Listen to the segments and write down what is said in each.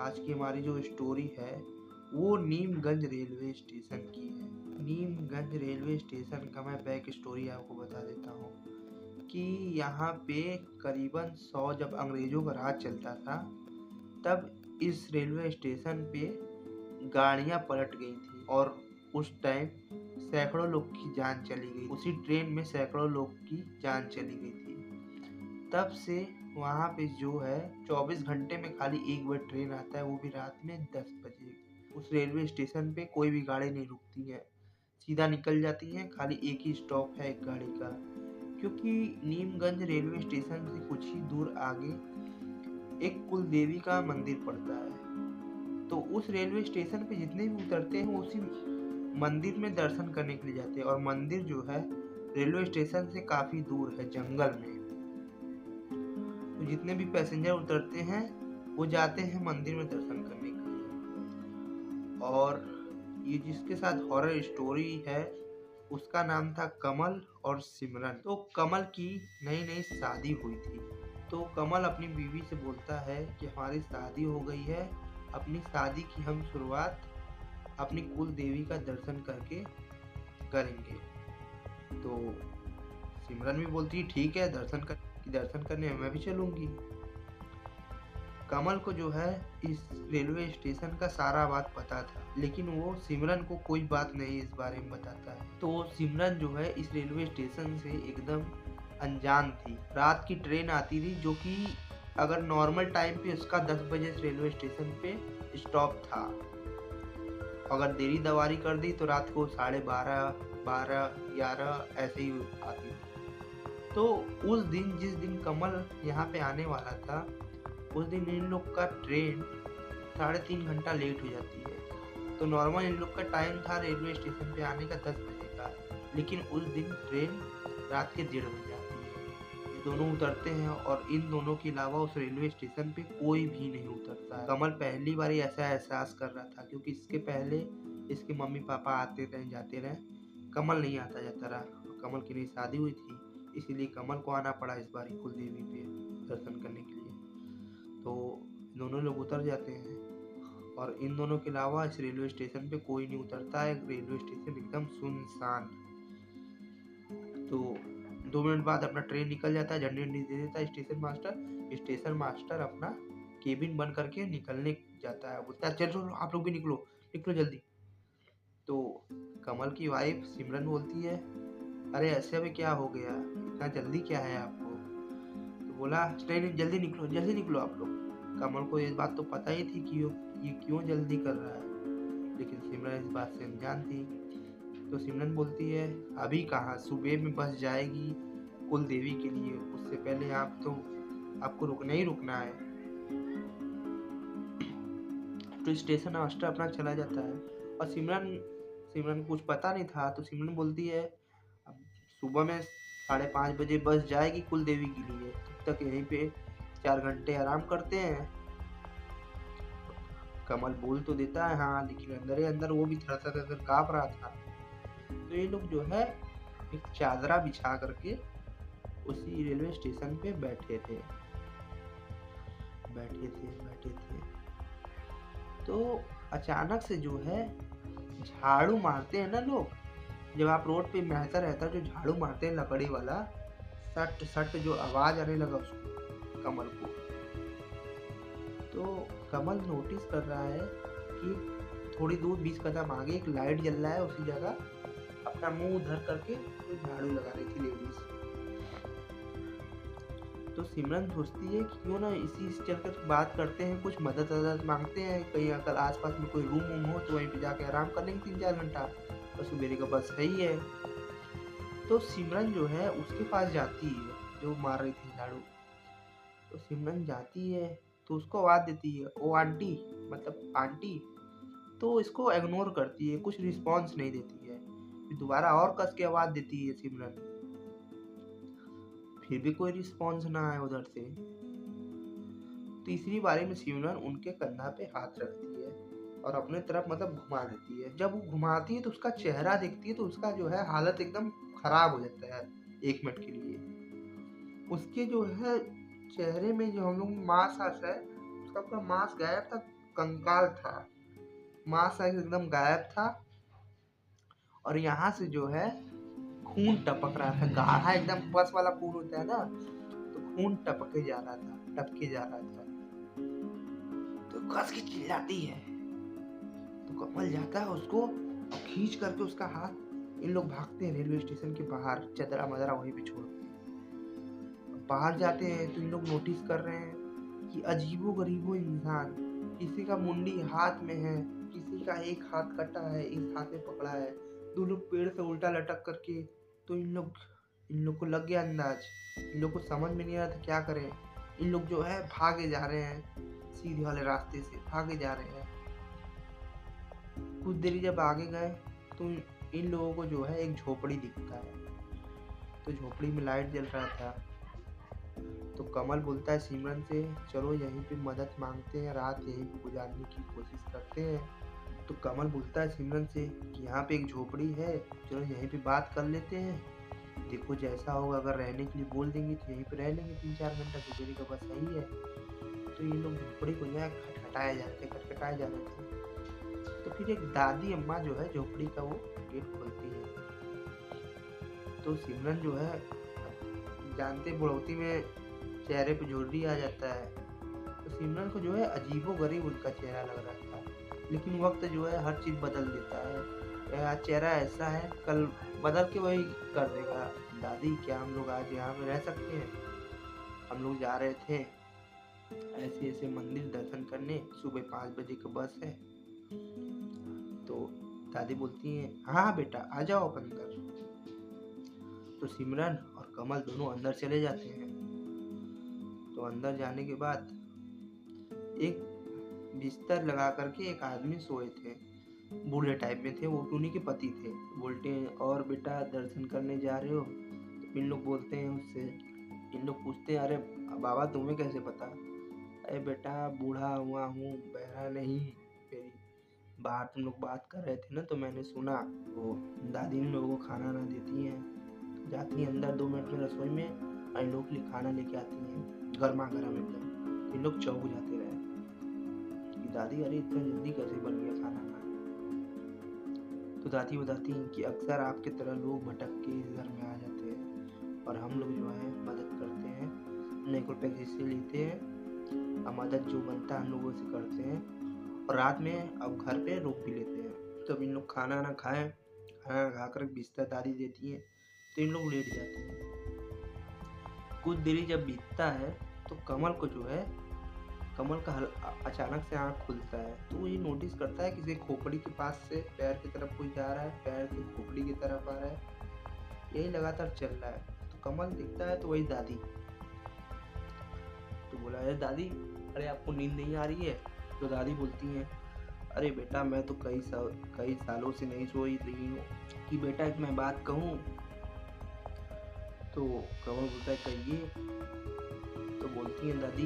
आज की हमारी जो स्टोरी है वो नीमगंज रेलवे स्टेशन की है। नीमगंज रेलवे स्टेशन का मैं बैक स्टोरी आपको बता देता हूँ कि यहाँ पे करीबन 100 जब अंग्रेजों का राज चलता था तब इस रेलवे स्टेशन पे गाड़ियाँ पलट गई थी और उस टाइम सैकड़ों लोग की जान चली गई। उसी ट्रेन में सैकड़ों लोग की जान चली गई थी। तब से वहाँ पे जो है 24 घंटे में खाली एक बार ट्रेन आता है, वो भी रात में 10 बजे। उस रेलवे स्टेशन पे कोई भी गाड़ी नहीं रुकती है, सीधा निकल जाती है। खाली एक ही स्टॉप है एक गाड़ी का, क्योंकि नीमगंज रेलवे स्टेशन से कुछ ही दूर आगे एक कुल देवी का मंदिर पड़ता है। तो उस रेलवे स्टेशन पे जितने भी उतरते हैं उसी मंदिर में दर्शन करने के लिए जाते हैं। और मंदिर जो है रेलवे स्टेशन से काफी दूर है, जंगल में। तो जितने भी पैसेंजर उतरते हैं वो जाते हैं मंदिर में दर्शन करने के लिए। और ये जिसके साथ हॉरर स्टोरी है उसका नाम था कमल और सिमरन। तो कमल की नई नई शादी हुई थी। तो कमल अपनी बीवी से बोलता है कि हमारी शादी हो गई है, अपनी शादी की हम शुरुआत अपनी कुल देवी का दर्शन करके करेंगे। तो सिमरन भी बोलती है ठीक है, दर्शन करने मैं भी चलूंगी। कमल को जो है इस रेलवे स्टेशन का सारा बात पता था, लेकिन वो सिमरन को कोई बात नहीं इस बारे में बताता है। तो सिमरन जो है इस रेलवे स्टेशन से एकदम अनजान थी। रात की ट्रेन आती थी जो कि अगर नॉर्मल टाइम पे उसका 10 बजे इस रेलवे स्टेशन पे स्टॉप था। अगर देरी दवारी कर दी तो रात को 12:30, 12, 11 ऐसे ही आती थी। तो उस दिन जिस दिन कमल यहाँ पे आने वाला था उस दिन इन लोग का ट्रेन 3.5 घंटा लेट हो जाती है। तो नॉर्मल इन लोग का टाइम था रेलवे स्टेशन पे आने का 10 बजे का, लेकिन उस दिन ट्रेन रात के 1:30 बजे आती है। ये दोनों उतरते हैं और इन दोनों के अलावा उस रेलवे स्टेशन पे कोई भी नहीं उतरता है। कमल पहली बार ऐसा एहसास कर रहा था, क्योंकि इसके पहले इसके मम्मी पापा आते रहे जाते रहे, कमल नहीं आता जाता रहा। कमल की नई शादी हुई थी, इसीलिए कमल को आना पड़ा इस बार कुल देवी पे दर्शन करने के लिए। तो दोनों लोग उतर जाते हैं और इन दोनों के अलावा इस रेलवे स्टेशन पे कोई नहीं उतरता है। रेलवे स्टेशन एकदम सुनसान। तो 2 मिनट बाद अपना ट्रेन निकल जाता है, झंडी वंडी दे देता है स्टेशन मास्टर। स्टेशन मास्टर अपना केबिन बंद करके निकलने जाता है, बोलता है चलो आप लोग भी निकलो, निकलो जल्दी। तो कमल की वाइफ सिमरन बोलती है अरे ऐसे में क्या हो गया, इतना जल्दी क्या है आपको। तो बोला ट्रेन जल्दी निकलो आप लोग। कमल को ये बात तो पता ही थी कि ये क्यों जल्दी कर रहा है, लेकिन सिमरन इस बात से अनजान थी। तो सिमरन बोलती है अभी कहाँ, सुबह में बस जाएगी कुल देवी के लिए, उससे पहले आपको रुकना ही रुकना है। तो स्टेशन मास्टर अपना चला जाता है और सिमरन को कुछ पता नहीं था। तो सिमरन बोलती है अब सुबह में 5:30 बजे बस जाएगी कुल देवी के लिए, तब तक यहीं पे 4 घंटे आराम करते हैं। कमल बोल तो देता है हाँ, लेकिन अंदर ही अंदर वो भी थर काँप रहा था। तो ये लोग जो है एक चादरा बिछा करके उसी रेलवे स्टेशन पे बैठे थे। तो अचानक से जो है झाड़ू मारते हैं ना लोग, जब आप रोड पे महता रहता है जो झाड़ू मारते हैं लकड़ी वाला, सट सट जो आवाज आने लगा उसको कमल को। तो कमल नोटिस कर रहा है कि थोड़ी दूर 20 कदम आगे एक लाइट जल रहा है, उसी जगह अपना मुंह उधर करके तो झाड़ू लगा रही थी लेडीज। तो सिमरन सोचती है कि क्यों ना इसी से चलकर बात करते हैं, कुछ मदद मांगते हैं, कहीं अगर आसपास में कोई रूम हो तो वहीं पे जाके आराम कर लेंगे 3-4 घंटा, और सवेरे का बस है ही है। तो सिमरन जो है उसके पास जाती है जो मार रही थी झाड़ू। तो सिमरन जाती है तो उसको आवाज देती है ओ आंटी, मतलब आंटी। तो इसको इग्नोर करती है, कुछ रिस्पॉन्स नहीं देती है। फिर दोबारा और कस के आवाज देती है सिमरन, फिर भी कोई रिस्पॉन्स ना आए उधर से। तीसरी बारी में सिमरन उनके कंधा पे हाथ रखती है और अपने तरफ मतलब घुमा देती है। जब वो घुमाती है तो उसका चेहरा देखती है तो उसका जो है हालत एकदम खराब हो जाता है 1 मिनट के लिए। उसके जो है चेहरे में जो हम लोग मांस है उसका पूरा मांस गायब था, कंकाल था, मांस एकदम गायब था और यहाँ से जो है खून टपक रहा था, गाढ़ा एकदम पस वाला खून होता है ना, तो खून टपके जा रहा था, टपके जा रहा था। तो कस के चिल्लाती है, तो कमल जाता है उसको खींच करके उसका हाथ, इन लोग भागते हैं रेलवे स्टेशन के बाहर, चदरा मदरा वहीं पे छोड़ के बाहर जाते हैं। तो इन लोग नोटिस कर रहे हैं कि अजीबो गरीबो इंसान, किसी का मुंडी हाथ में है, किसी का एक हाथ कटा है, एक हाथ में पकड़ा है, दो लोग पेड़ से उल्टा लटक करके। तो इन लोग को लग गया अंदाज, इन लोग को समझ में नहीं आ रहा था क्या करें। इन लोग जो है भागे जा रहे हैं, सीधे वाले रास्ते से भागे जा रहे हैं। कुछ देरी जब आगे गए तो इन लोगों को जो है एक झोपड़ी दिखता है, तो झोपड़ी में लाइट जल रहा था। तो कमल बोलता है सिमरन से, चलो यहीं पे मदद मांगते हैं, रात यहीं पे गुजारने की कोशिश करते हैं। तो कमल बोलता है सिमरन से कि यहाँ पे एक झोपड़ी है, चलो यहीं पे बात कर लेते हैं, देखो जैसा होगा, अगर रहने के लिए बोल देंगे तो यहीं पे रह लेंगे 3-4 घंटा, गुजरी का बस सही है। तो ये लोग झोपड़ी को जो है खटखटाए जा रहे थे। तो फिर एक दादी अम्मा जो है झोपड़ी का वो गेट खोलती है। तो सिमरन जो है, जानते बुढ़ौती में चेहरे पे झुर्री आ जाता है, तो सिमरन को जो है अजीबो गरीब उनका चेहरा लग रहा था। लेकिन वक्त जो है हर चीज बदल देता है, आज चेहरा ऐसा है, कल बदल के वही कर देगा। दादी क्या हम लोग आज यहाँ पे रह सकते हैं? हम लोग जा रहे थे ऐसे ऐसे मंदिर दर्शन करने, सुबह 5 बजे का बस है। तो दादी बोलती हैं हाँ बेटा आ जाओ आप अंदर। तो सिमरन और कमल दोनों अंदर चले जाते हैं। तो अंदर जाने के बाद एक बिस्तर लगा करके एक आदमी सोए थे, बूढ़े टाइप में थे, वो उन्हीं के पति थे। बोलते हैं और बेटा दर्शन करने जा रहे हो? तो इन लोग बोलते हैं उससे, इन लोग पूछते हैं अरे बाबा तुम्हें कैसे पता? अरे बेटा बूढ़ा हुआ हूँ, बहरा नहीं, मेरी बाहर तुम लोग बात कर रहे थे ना तो मैंने सुना। वो दादी इन लोगों को खाना ना देती हैं, जाती हैं अंदर 2 मिनट में रसोई में, इन लोग के लिए खाना लेके आती हैं गर्मा गर्म एकदम। इन लोग चौंक जाते रहे कि दादी अरे इतना जल्दी कैसे बन गया खाना का। तो दादी बताती हैं कि अक्सर आपके तरह लोग भटक के इस घर में आ जाते हैं और हम लोग जो है मदद करते हैं, नहीं कोई पैसे लेते हैं, और मदद जो बनता है हम लोगों से करते हैं, और रात में अब घर पे रुक भी लेते हैं। तो इन लोग खाना ना खाएं, खाना खाकर बिस्तर दादी देती हैं, तो इन लोग लेट जाते हैं। कुछ देरी जब बीतता है तो कमल को जो है, कमल का अचानक से आँख खुलता है। तो वो ये नोटिस करता है किसी खोपड़ी के पास से पैर की तरफ कोई जा रहा है, पैर से खोपड़ी की तरफ आ रहा है, यही लगातार चल रहा है। तो कमल दिखता है तो वही दादी। तो बोला अरे दादी, अरे आपको नींद नहीं आ रही है? तो दादी बोलती हैं अरे बेटा मैं तो कई सालों से नहीं सोई रही हूँ, कि बेटा एक मैं बात कहूँ? तो कमल बोलता है कहिए। तो बोलती है दादी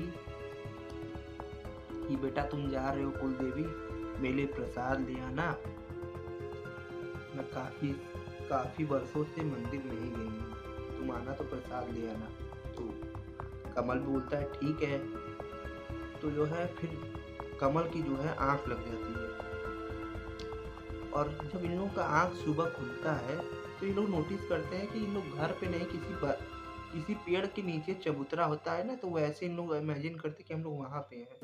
कि बेटा तुम जा रहे हो कुल देवी, मेरे प्रसाद ले आना, मैं काफी वर्षों से मंदिर नहीं गई हूँ, तुम आना तो प्रसाद ले आना। तो कमल बोलता है ठीक है। तो जो है फिर कमल की जो है आंख लग जाती है, और जब इन लोगों का आंख सुबह खुलता है तो ये लोग नोटिस करते हैं कि इन लोग घर पे नहीं, किसी पेड़ के नीचे चबूतरा होता है ना, तो वैसे इन लोग इमेजिन करते कि हम लोग वहां पे हैं।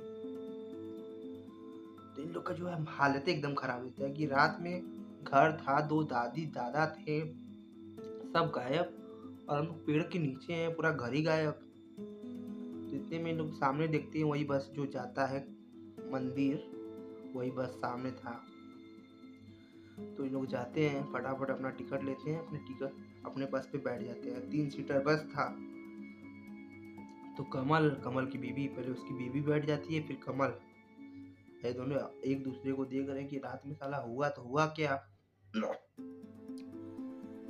तो इन लोग का जो है हालत एकदम खराब होता है कि रात में घर था, 2 दादी दादा थे, सब गायब, और हम लोग पेड़ के नीचे हैं, पूरा घर ही गायब। तो इतने में लोग सामने देखते हैं वही बस जो जाता है मंदिर, वही बस सामने था। तो ये लोग जाते हैं, फटाफट अपना टिकट लेते हैं, अपने बस पे बैठ जाते हैं। 3 सीटर बस था। तो कमल की बीवी, पहले उसकी बीवी बैठ जाती है, फिर कमल, ये दोनों एक दूसरे को देख रहे हैं कि रात में साला हुआ तो हुआ क्या।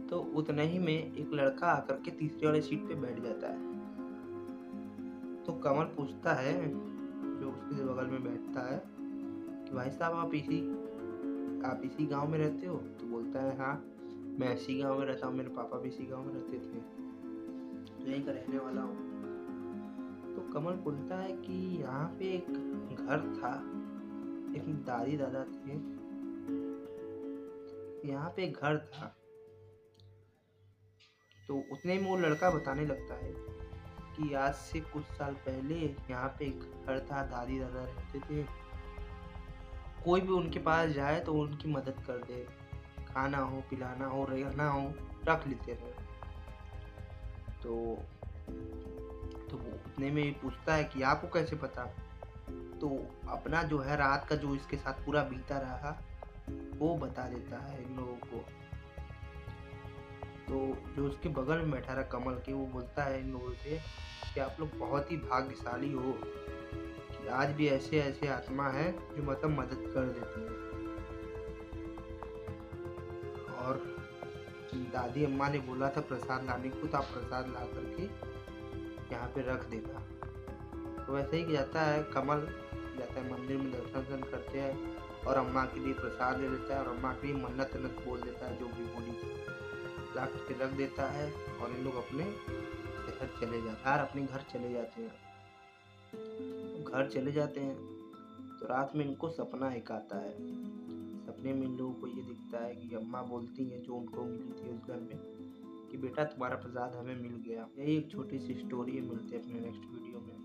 तो उतने ही में एक लड़का आकर के तीसरे वाले सीट पे बैठ जाता है। तो कमल पूछता है जो उसके बगल में बैठता है कि भाई साहब आप इसी गांव में रहते हो? तो बोलता है हाँ मैं इसी गांव में रहता हूँ, मेरे पापा भी इसी गांव में रहते थे, यहीं का रहने वाला हूँ। तो कमल बोलता है कि यहाँ पे एक घर था, एक दादी दादा थे, यहाँ पे एक घर था। तो उतने में वो लड़का बताने लगता है कि आज से कुछ साल पहले यहाँ पे एक घर था, दादी दादा रहते थे। कोई भी उनके पास जाए तो वो उनकी मदद कर दे, खाना हो, पिलाना हो, रहना हो, रख लेते रहे। तो वो उतने में ही पूछता है कि आपको कैसे पता? तो अपना जो है रात का जो इसके साथ पूरा बीता रहा वो बता देता है इन लोगों को। तो जो उसके बगल में बैठा रहा कमल के, वो बोलता है इन लोगों से कि आप लोग बहुत ही भाग्यशाली हो कि आज भी ऐसे ऐसे आत्मा है जो मतलब मदद कर देती है। और दादी अम्मा ने बोला था प्रसाद लाने को, तो आप प्रसाद ला करके यहाँ पे रख देना। तो वैसे ही जाता है कमल, जाता है मंदिर में, दर्शन करते हैं और अम्मा के लिए प्रसाद ले लेता है और अम्मा के लिए मन्नत बोल देता है, जो भी बोली थी ला के रख देता है। और इन लोग अपने शहर चले जाते हैं, अपने घर चले जाते हैं। घर चले जाते हैं तो रात में इनको सपना एक आता है। सपने में इन लोगों को ये दिखता है कि अम्मा बोलती हैं जो उनको मिली थी उस घर में कि बेटा तुम्हारा प्रसाद हमें मिल गया। यही एक छोटी सी स्टोरी है, मिलते हैं अपने नेक्स्ट वीडियो में।